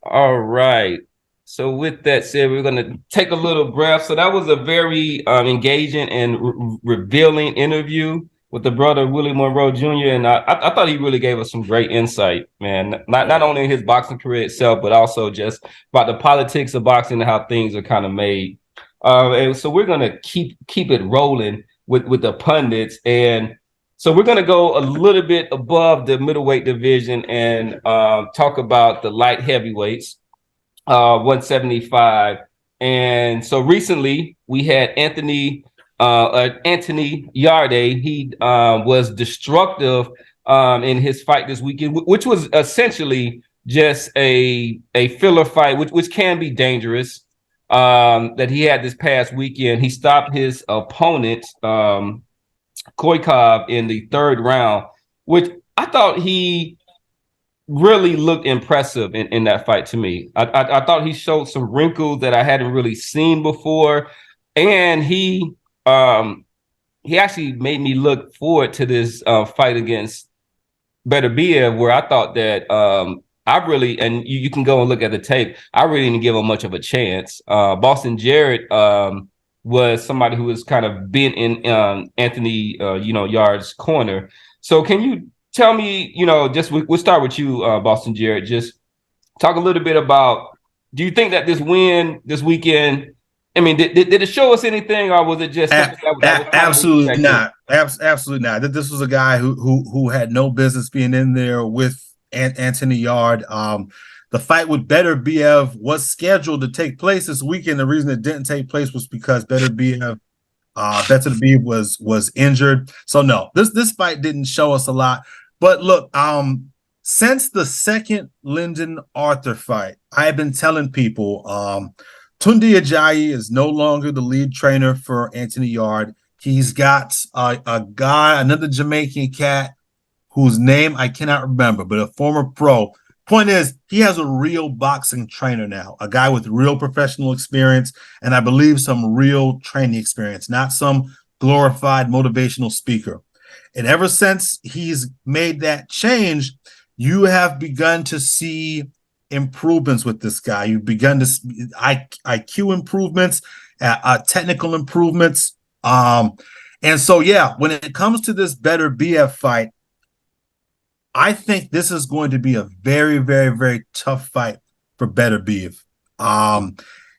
All right. So with that said, we're going to take a little breath. So that was a very engaging and revealing interview with the brother Willie Monroe Jr. And I thought he really gave us some great insight, man. Not only in his boxing career itself, but also just about the politics of boxing and how things are kind of made. And so we're going to keep it rolling with the pundits. And so we're going to go a little bit above the middleweight division and talk about the light heavyweights, 175. And so recently we had Anthony Yarde. He was destructive in his fight this weekend, which was essentially just a filler fight, which can be dangerous. That he had this past weekend. He stopped his opponent, Koikov, in the third round, which I thought he really looked impressive in that fight to me. I thought he showed some wrinkles that I hadn't really seen before. And he actually made me look forward to this fight against Beterbiev, where I thought that I really, and you can go and look at the tape, I really didn't give him much of a chance. Boston Jarrett was somebody who was kind of been in Anthony, Yard's corner. So can you tell me, just we'll start with you, Boston Jarrett, just talk a little bit about, do you think that this win this weekend, I mean, did it show us anything, or was it just something that was Absolutely not. Absolutely not. This was a guy who had no business being in there with Anthony Yard. The fight with Beterbiev was scheduled to take place this weekend. The reason it didn't take place was because Beterbiev was injured. So no, this fight didn't show us a lot. But look, since the second Lyndon Arthur fight, I've been telling people Tunde Ajayi is no longer the lead trainer for Anthony Yard. He's got a guy, another Jamaican cat, whose name I cannot remember, but a former pro. Point is, he has a real boxing trainer now, a guy with real professional experience, and I believe some real training experience, not some glorified motivational speaker. And ever since he's made that change, you have begun to see improvements with this guy. You've begun to see IQ improvements, technical improvements. And so, yeah, when it comes to this Beterbiev fight, I think this is going to be a very, very, very tough fight for Beterbiev.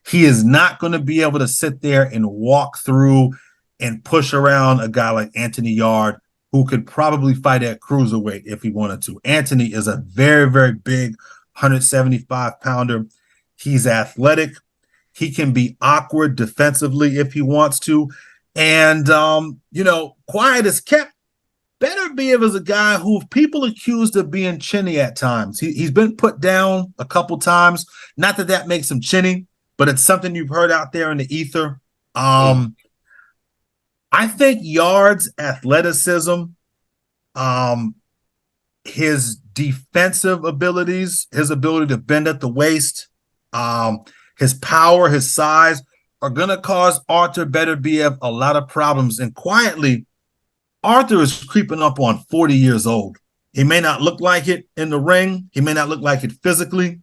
He is not going to be able to sit there and walk through and push around a guy like Anthony Yard, who could probably fight at cruiserweight if he wanted to. Anthony is a very, very big 175-pounder. He's athletic. He can be awkward defensively if he wants to. And, quiet as kept. Beterbiev is a guy who people accused of being chinny at times. He's been put down a couple times. Not that makes him chinny, but it's something you've heard out there in the ether. I think Yard's athleticism, his defensive abilities, his ability to bend at the waist, his power, his size are going to cause Arthur Beterbiev a lot of problems. And quietly, Arthur is creeping up on 40 years old. He may not look like it in the ring. He may not look like it physically,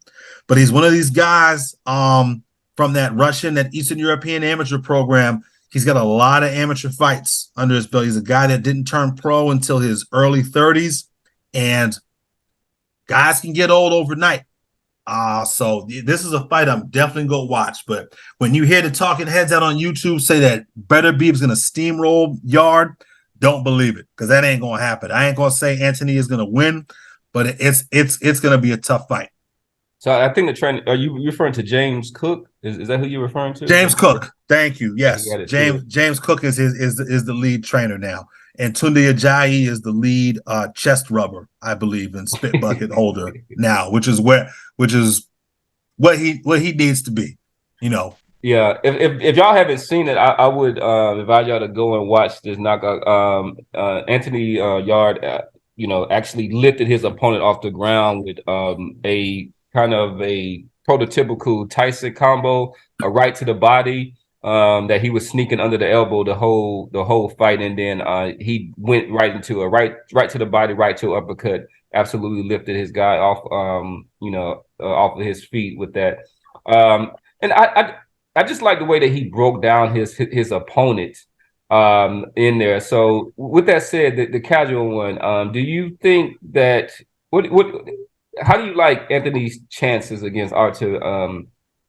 but he's one of these guys from that Eastern European amateur program. He's got a lot of amateur fights under his belt. He's a guy that didn't turn pro until his early 30s, and guys can get old overnight. So this is a fight I'm definitely going to watch. But when you hear the talking heads out on YouTube say that Beterbiev is going to steamroll Yard, don't believe it, because that ain't going to happen. I ain't going to say Anthony is going to win, but it's going to be a tough fight. So I think the trend. Are you referring to James Cook? Is that who you're referring to? James Cook. Thank you. Yes, James Cook is the lead trainer now, and Tunde Ajayi is the lead chest rubber, I believe, and spit bucket holder now, which is what he needs to be. Yeah. If y'all haven't seen it, I would advise y'all to go and watch this knockout. Anthony Yard, actually lifted his opponent off the ground with a kind of a prototypical Tyson combo, a right to the body that he was sneaking under the elbow the whole fight, and then he went right into a right to the body, right to uppercut absolutely lifted his guy off, off of his feet with that. And I just like the way that he broke down his opponent in there. So with that said, the casual one, do you think that what how do you like Anthony's chances against Artur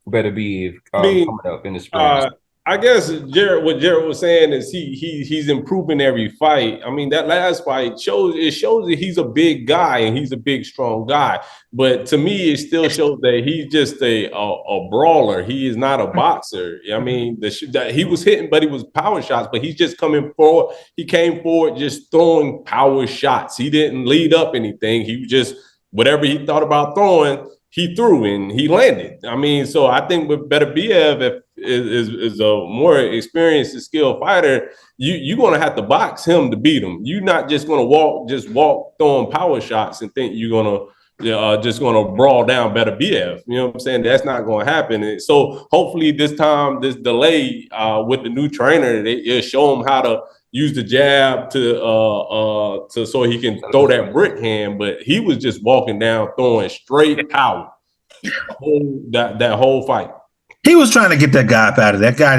Beterbiev I mean, coming up in the spring? uh, I guess what Jared was saying is he's improving every fight. I mean, that last fight shows that he's a big guy and he's a big, strong guy. But to me, it still shows that he's just a brawler. He is not a boxer. I mean, he was hitting, but he was power shots. But he's just coming forward. He came forward just throwing power shots. He didn't lead up anything. He just whatever he thought about throwing, he threw and he landed. I mean, so I think with Beterbiev, if is a more experienced and skilled fighter, you're gonna have to box him to beat him. You're not just gonna walk throwing power shots and think you're gonna just gonna brawl down Beterbiev. You know what I'm saying? That's not gonna happen. And so hopefully this time, this delay with the new trainer, it'll show him how to use the jab to so he can throw that brick hand. But he was just walking down throwing straight power that whole fight. He was trying to get that guy up out of that guy.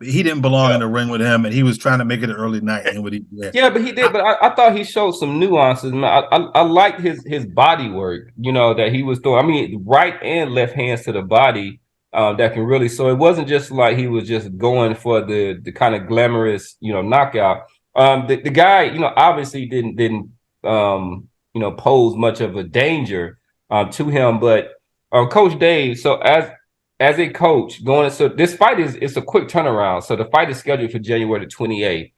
He didn't belong in the ring with him, and he was trying to make it an early night. And what he did. Yeah, but he did. But I thought he showed some nuances. Man. I liked his body work. That he was throwing. I mean, right and left hands to the body that can really. So it wasn't just like he was just going for the kind of glamorous knockout. The guy obviously didn't pose much of a danger to him. But Coach Dave, so as a coach so this fight is a quick turnaround. So the fight is scheduled for January the 28th.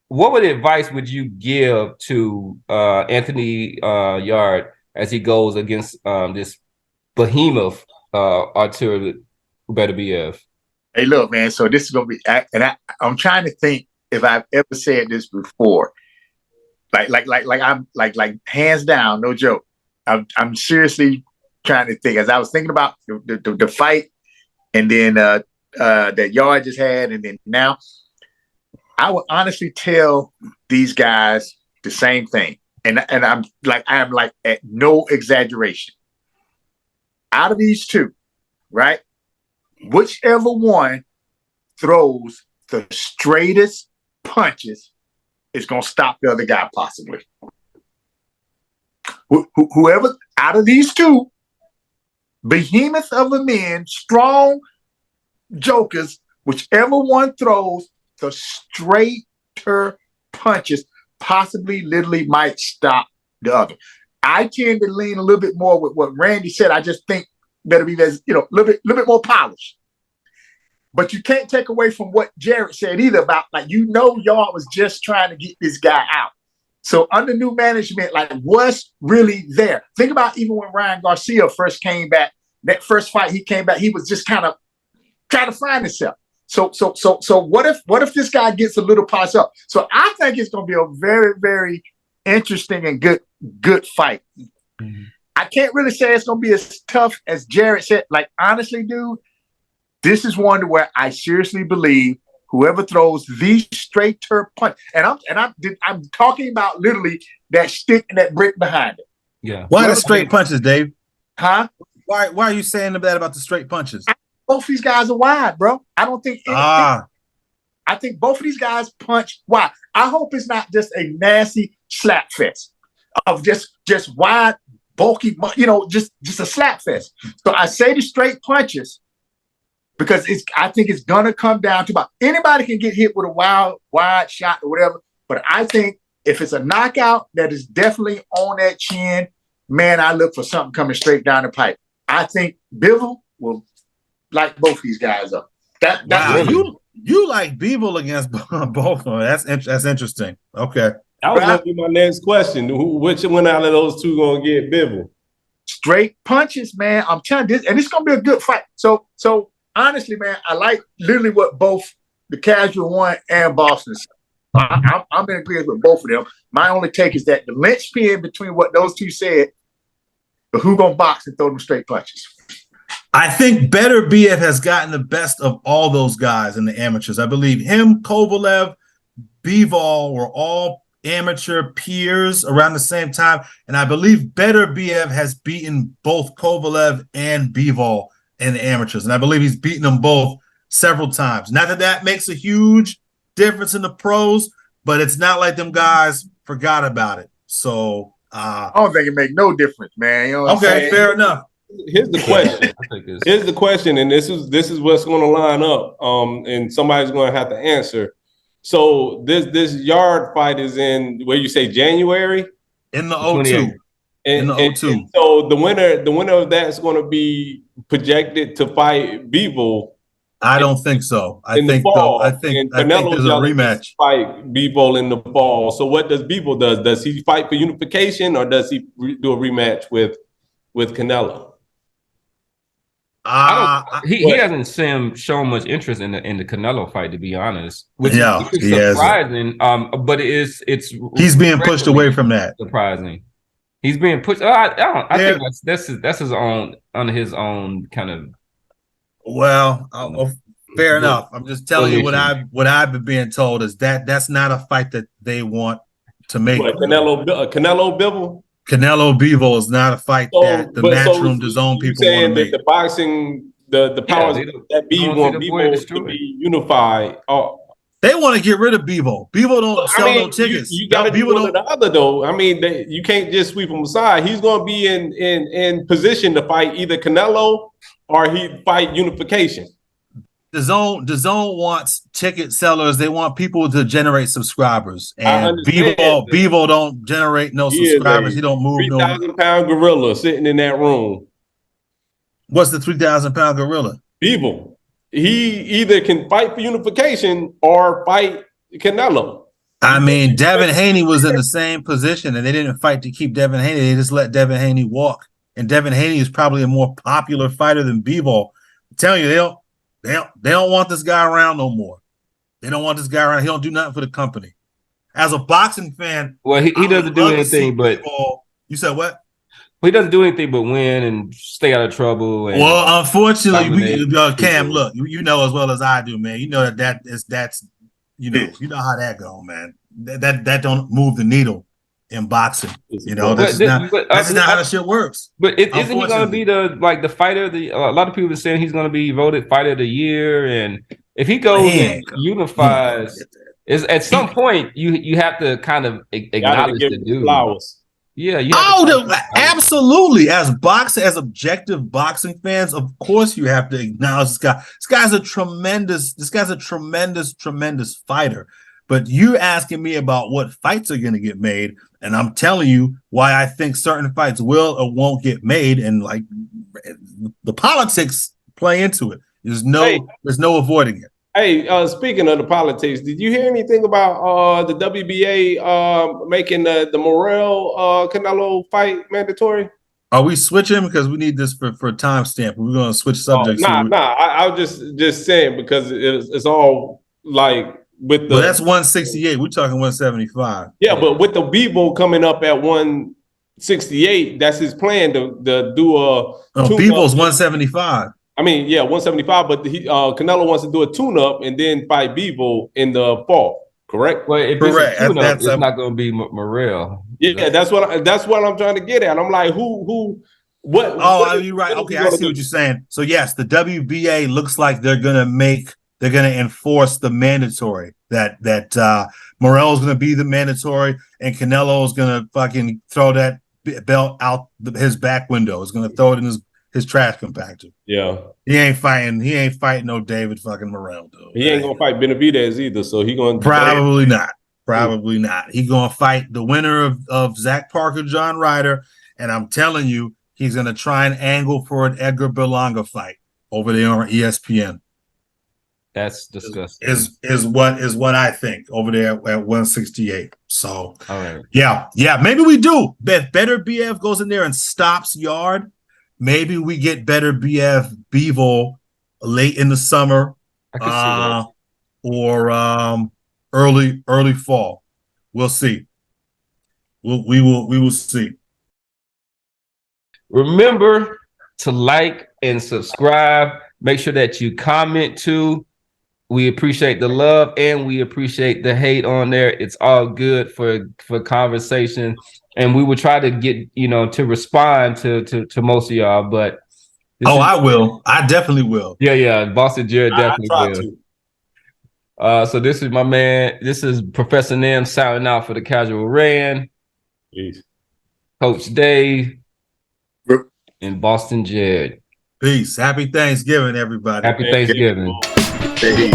What advice would you give to Anthony Yarde as he goes against this behemoth Artur Beterbiev? Hey, look, man. So this is gonna be, I'm trying to think if I've ever said this before. Like hands down, no joke. I'm seriously trying to think as I was thinking about the fight, and then that Yarde just had, and then now I would honestly tell these guys the same thing, and I'm like at no exaggeration. Out of these two, right, whichever one throws the straightest punches is gonna stop the other guy possibly. Whoever out of these two behemoths of a men, strong jokers, whichever one throws the straighter punches, possibly literally might stop the other. I tend to lean a little bit more with what Randy said. I just think Beterbiev is, a little bit more polished. But you can't take away from what Jared said either about Yarde was just trying to get this guy out. So under new management, what's really there? Think about even when Ryan Garcia first came back, that first fight he came back, he was just kind of trying to find himself. So what if this guy gets a little polished up? So I think it's going to be a very, very interesting and good fight. Mm-hmm. I can't really say it's going to be as tough as Jared said. Honestly, dude, this is one where I seriously believe whoever throws the straighter punch, and I'm talking about literally that stick and that brick behind it. Yeah. Why the straight punches, Dave? Huh? Why are you saying that about the straight punches? Both these guys are wide, bro. I don't think anything. I think both of these guys punch wide. I hope it's not just a nasty slap fest of just wide, bulky, just a slap fest. So I say the straight punches because I think it's gonna come down to about anybody can get hit with a wide shot or whatever. But I think if it's a knockout that is definitely on that chin, man, I look for something coming straight down the pipe. I think Bivol will light both these guys up. You like Bivol against both of them. That's interesting. Okay. That was gonna be my next question. Which one out of those two gonna get Bivol? Straight punches, man. I'm telling you this, and it's gonna be a good fight. So honestly, man, I like literally what both the casual one and Boston said. I'm in agreement with both of them. My only take is that the linchpin between what those two said, but who gonna box and throw them straight punches? I think Beterbiev has gotten the best of all those guys in the amateurs. I believe him, Kovalev, Bivol were all amateur peers around the same time, and I believe Beterbiev has beaten both Kovalev and Bivol in the amateurs, and I believe he's beaten them both several times. Not that that makes a huge difference in the pros, but it's not like them guys forgot about it. So I don't think it make no difference, man. You know what I'm okay, saying? fair enough. Here's the question. Here's the question, and this is what's going to line up. And somebody's going to have to answer. So this Yard fight is in where you say January In the 02. In the 02. and so the winner of that's going to be projected to fight Bivol. I don't think so. I in the think fall, I think and Canelo there's a rematch. Fight Bivol in the fall. So what does Bivol does? Does he fight for unification, or does he do a rematch with Canelo? He hasn't shown much interest in the Canelo fight, to be honest. Which is surprising. But it's he's being pushed away from that. Surprising. He's being pushed. I think that's his own on his own kind of. Well, fair enough. I'm just telling you what I've been being told is that's not a fight that they want to make. What, Canelo Bivol? Canelo Bivol is not a fight that the Matchroom DAZN people want to make. The boxing, the powers that be want Bivol to be unified. They want to get rid of Bivol. Bivol don't sell no tickets. You got to do one or the other, though. I mean, you can't just sweep him aside. He's going to be in position to fight either Canelo or he fight unification. DAZN wants ticket sellers. They want people to generate subscribers. And Bivol don't generate no subscribers. He don't move 3,000-pound gorilla sitting in that room. What's the 3,000-pound gorilla? Bivol. He either can fight for unification or fight Canelo. I mean, Devin Haney was in the same position, and they didn't fight to keep Devin Haney. They just let Devin Haney walk. And Devin Haney is probably a more popular fighter than Bivol. I'm telling you, they don't want this guy around no more. They don't want this guy around. He don't do nothing for the company. As a boxing fan, well, he doesn't do anything but. You said what? Well, he doesn't do anything but win and stay out of trouble. Well, unfortunately, Cam, look, you know as well as I do, man. You know that's you know how that go, man. That don't move the needle in boxing. You know, that's not how the shit works. But isn't he going to be the fighter? A lot of people are saying he's going to be voted fighter of the year, and if he goes and unifies, at some point you have to kind of acknowledge the dude. Flowers. Yeah. Absolutely. As objective boxing fans, of course you have to acknowledge this guy. This guy's a tremendous fighter. But you're asking me about what fights are going to get made, and I'm telling you why I think certain fights will or won't get made, and like the politics play into it. There's no avoiding it. Hey, speaking of the politics, did you hear anything about the WBA making the Morrell Canelo fight mandatory? Are we switching because we need this for timestamp? We're going to switch subjects. I was just saying because it's all like with the. But that's 168. We're talking 175. Yeah, but with the Bivol coming up at 168, that's his plan to do a. Bivol's 175. I mean, yeah, 175, but Canelo wants to do a tune-up and then fight Bivol in the fall. Correct? Well, if correct. It's a tune-up, it's not going to be Morrell. Yeah, that's what I'm trying to get at. I'm like, what? Oh, you're right. Okay, I see what you're saying. So yes, the WBA looks like they're gonna enforce the mandatory that Morrell is gonna be the mandatory, and Canelo is gonna fucking throw that belt out his back window. Is gonna throw it in his trash compactor. Yeah. He ain't fighting no David fucking Morrell, dude. He ain't gonna fight Benavidez either, so he gonna probably not. He gonna fight the winner of Zach Parker, John Ryder, and I'm telling you, he's gonna try and angle for an Edgar Berlanga fight over there on ESPN. That's disgusting. Is what I think over there at 168. So all right. Yeah. Maybe we do. Beterbiev goes in there and stops Yarde. Maybe we get Bivol late in the summer, or early fall. We'll see. We will see. Remember to like and subscribe. Make sure that you comment too. We appreciate the love and we appreciate the hate on there. It's all good for conversation, and we will try to get to respond to most of y'all. But I will. I definitely will. Yeah. Boston Jared definitely I try will. to. So this is my man. This is Professor Nim signing out for the Casual Ran. Peace. Coach Dave and Boston Jared. Peace. Happy Thanksgiving, everybody. Happy Thanksgiving. Hey.